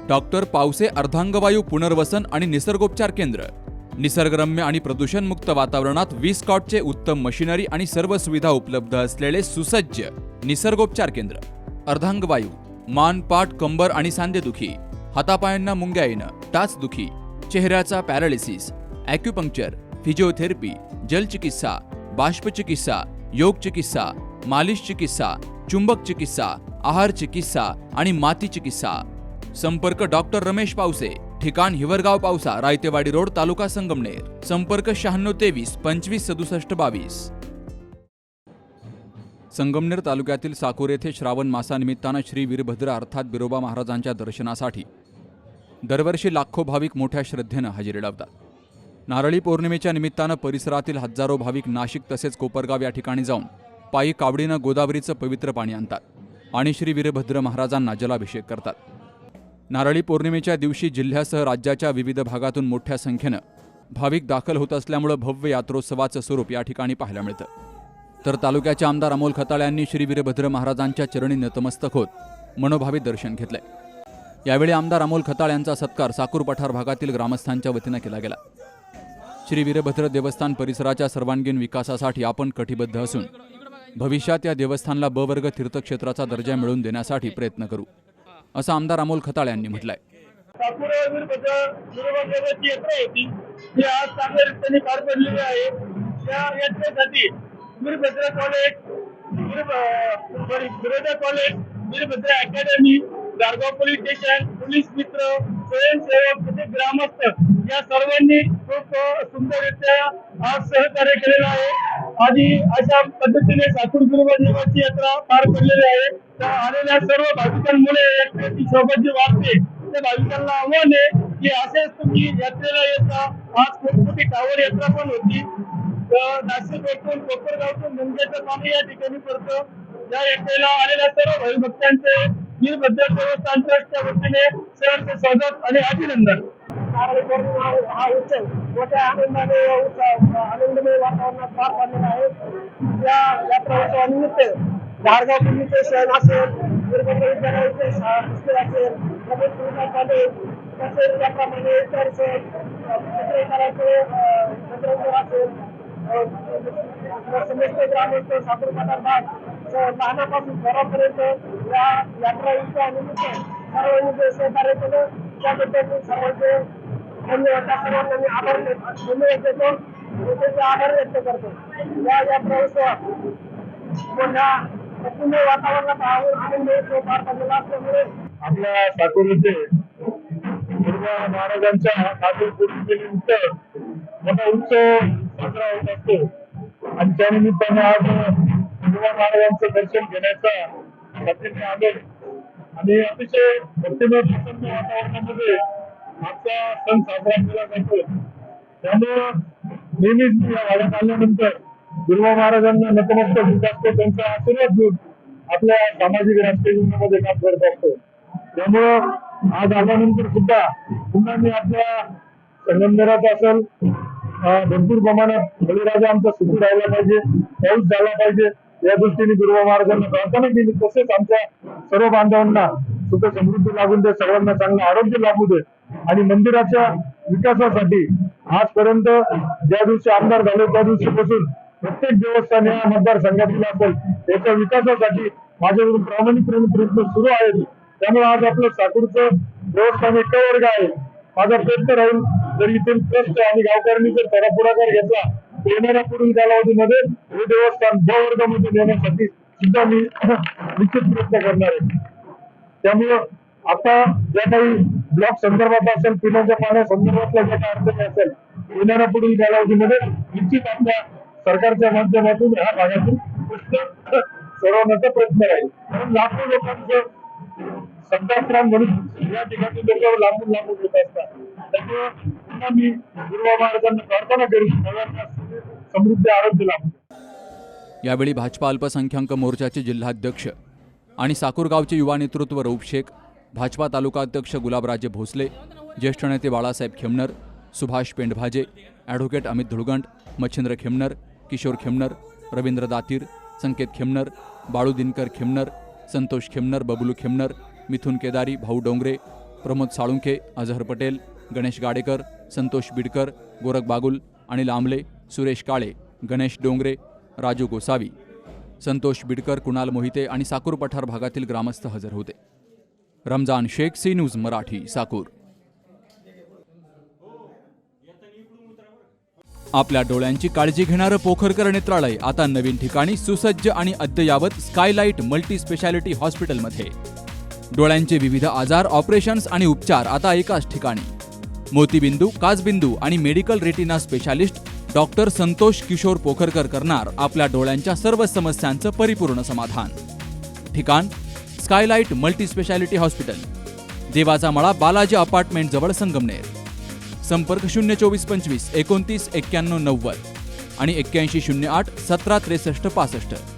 Doctor Pawase अर्धांगवायू पुनर्वसन आणि निसर्गोपचार केंद्र, निसर्गरम्य आणि प्रदूषणमुक्त वातावरणात 20 कॉटचे उत्तम मशिनरी आणि सर्व सुविधा उपलब्ध असलेले सुसज्ज निसर्गोपचार केंद्र. अर्धांगवायू, मान, पाठ, कंबर आणि सांधेदुखी, हातापायांना मुंग्या येणं, टाचदुखी, चेहऱ्याचा पॅरालिसिस, ॲक्युपंक्चर, फिजिओथेरपी, जलचिकित्सा, बाष्पचिकित्सा, योग चिकित्सा, मालिश चिकित्सा, चुंबक चिकित्सा, आहार चिकित्सा आणि माती चिकित्सा. संपर्क डॉक्टर रमेश पावसे, ठिकाण हिवरगाव पावसा, रायतेवाडी रोड, तालुका संगमनेर. संपर्क 9623 25 67 22. संगमनेर तालुक्यातील साकोर येथे श्रावण मासानिमित्तानं श्री वीरभद्र अर्थात बिरोबा महाराजांच्या दर्शनासाठी दरवर्षी लाखो भाविक मोठ्या श्रद्धेनं हजेरी लावतात. नारळी पौर्णिमेच्या निमित्तानं परिसरातील हजारो भाविक नाशिक तसेच कोपरगाव या ठिकाणी जाऊन पायी कावडीनं गोदावरीचं पवित्र पाणी आणतात आणि श्री वीरभद्र महाराजांना जलाभिषेक करतात. नारळी पौर्णिमेच्या दिवशी जिल्ह्यासह राज्याच्या विविध भागातून मोठ्या संख्येनं भाविक दाखल होत असल्यामुळे भव्य यात्रोत्सवाचं स्वरूप या ठिकाणी पाहायला मिळतं. तर तालुक्याचे आमदार अमोल खताळे यांनी श्री वीरभद्र महाराजांच्या चरणी नतमस्तक होत मनोभावे दर्शन घेतले. यावेळी आमदार अमोल खताळे यांचा सत्कार साकूर पठार भागातील ग्रामस्थांच्या वतीनं केला गेला. श्री वीरभद्र देवस्थान परिसराच्या सर्वांगीण विकासासाठी आपण कटिबद्ध असून भविष्यात या देवस्थानाला ब वर्ग तीर्थक्षेत्राचा दर्जा मिळवून देण्यासाठी प्रयत्न करू, असं आमदार अमोल खताळे यांनी म्हटलंय. साकूर वीरभद्राची यात्रा होती ती आज चांगल्या रीतीने पार पडलेली आहे. या यात्रेसाठी Veerbhadra college, Biroda college, Veerbhadra academy, Gargaon police station, police मित्र, स्वयंसेवक तसेच ग्रामस्थ या सर्वांनी खूप सुंदररित्या आज सहकार्य केलेलं आहे. आणि अशा पद्धतीने साकूर वीरभद्राची यात्रा पार पडलेली आहे. तर आलेल्या सर्व भाविकांमुळे यात्रेची शोभा जी वाढते त्या भाविकांना आव्हान आहे की असेच तुम्ही यात्रेला येता. आज खूप मोठी टावर यात्रा पण होती. नाशिक येथून कोपरगावतून मुंग्याचं पाणी या ठिकाणी पडतं. या यात्रेला आलेल्या सर्व भाविभक्तांचे वीरभद्र देवस्थान ट्रस्टच्या वतीने सहर्ष स्वागत आणि अभिनंदन. हा उत्सव मोठ्या आनंदाने आनंदमय वातावरणात पार पडलेला आहे. या यात्रा उत्सवानिमित्त गारगाव पोलीस स्टेशन असेल, वीरभद्र विद्यालयाचे हॉस्टेल असेल, प्रमुख सुविधा कॉलेज तसेच त्याप्रमाणे इतर पत्रकाराचे पत्रकार असेल, समस्त ग्रामस्थ साकूर पठार भाग लहानापासून घरापर्यंत या यात्रा उत्सवानिमित्त सर्वांनी सहकार्य केलं त्याबद्दल सर्वांचे धन्यवाद. सर्वांना मी धन्यवाद देतो, त्याचे आभार व्यक्त करतो. या यात्रा उत्सवात मोठ्या पूर्ण वातावरणात आनंद उत्सव पार पडलेला असल्यामुळे आपल्या साकूर येथे बिरोबा महाराजांच्या नारळी पौर्णिमेनिमित्त मोठा उत्सव साजरा होत असतो. आणि त्यानिमित्ताने आज बिरोबा महाराजांचं दर्शन घेण्याचा सातत्याने आलो आणि अतिशय भक्तिमय प्रसन्न वातावरणामध्ये आजचा सण साजरा केला जातो. त्यामुळं नेहमीच या भागात आल्यानंतर बिरोबा महाराजांना नतमस्तक होत असतो, त्यांचा आशीर्वाद घेऊन आपल्या सामाजिक राजकीय जीवनामध्ये काम करत असतो. त्यामुळं आज आल्यानंतर सुद्धा पुन्हा मी आपल्या संगमनेरात असेल भरपूर प्रमाणात बळीराजा आमचा सुखी राहिला पाहिजे, पाऊस झाला पाहिजे या दृष्टीने बिरोबा महाराजांना प्रार्थना केली. तसेच आमच्या सर्व बांधवांना सुख समृद्धी लाभून दे, सर्वांना चांगलं आरोग्य लाभू दे आणि मंदिराच्या विकासासाठी आजपर्यंत ज्या दिवशी आमदार झाले त्या दिवशीपासून प्रत्येक देवस्थान या मतदारसंघातील असेल त्याच्या विकासासाठी माझ्याकडून प्रामाणिकपणे प्रयत्न सुरू आहेत. त्यामुळे आज आपलं साकूरचं देवस्थान एक वर्ग आहे. माझा प्रयत्न राहील जर इथून ट्रस्ट आणि गावकऱ्यांनी जर थोडा पुढाकार घेतला येणाऱ्या पुढील कालावधीमध्ये हे देवस्थान ब वर्गामध्ये देण्यासाठी सुद्धा मी निश्चित प्रयत्न करणार आहे. त्यामुळं आता ज्या काही ब्लॉक संदर्भात असेल, पिण्याच्या पाण्यासंदर्भातल्या ज्या काही अडचणी असेल येणाऱ्या पुढील कालावधीमध्ये निश्चित आपल्या सरकारच्या माध्यमातून ह्या भागातून प्रश्न सोडवण्याचा प्रयत्न राहील. कारण लाखो लोकांचं संतापराम म्हणून या ठिकाणी लोक लांबून येत असतात. त्यामुळे पुन्हा मी बिरोबा महाराजांना प्रार्थना करून सगळ्यांना समृद्धी आरोग्य लाभू. यावेळी भाजपा अल्पसंख्याक मोर्चाचे जिल्हाध्यक्ष आणि साकूर गावचे युवा नेतृत्व रऊफ शेख, भाजपा तालुकाध्यक्ष गुलाबराजे भोसले, ज्येष्ठ नेते बाळासाहेब खेमनर, सुभाष पेंडभाजे, ॲडव्होकेट अमित धुळगंट, मच्छिंद्र खेमनर, किशोर खेमनर, रवींद्र दातीर, संकेत खेमनर, बाळू दिनकर खेमनर, संतोष खेमनर, बबलू खेमनर, मिथुन केदारी, भाऊ डोंगरे, प्रमोद साळुंखे, अझहर पटेल, गणेश गाडेकर, संतोष बिडकर, गोरख बागुल, अनिल आंबले, सुरेश काळे, गणेश डोंगरे, राजू गोसावी, संतोष बिडकर, कुणाल मोहिते आणि साकूर पठार भागातील ग्रामस्थ हजर होते. Ramzan Shaikh, C news Marathi, Sakur. आपल्या डोळ्यांची काळजी घेणारं पोखरकर नेत्रालय आता नवीन ठिकाणी सुसज्ज आणि अद्ययावत स्कायलाइट मल्टी स्पेशालिटी हॉस्पिटलमध्ये. डोळ्यांचे विविध आजार, ऑपरेशन्स आणि उपचार आता एकाच ठिकाणी. मोतीबिंदू, काचबिंदू आणि medical retina specialist doctor Santosh Kishor Pokharkar करणार आपल्या डोळ्यांच्या सर्व समस्यांचं परिपूर्ण समाधान. ठिकाण स्कायलाइट मल्टी स्पेशालिटी हॉस्पिटल, देवाचा मळा, बालाजी अपार्टमेंट जवळ, संगमनेर. संपर्क 02425 29 91 90 आणि 8108 17 63 65.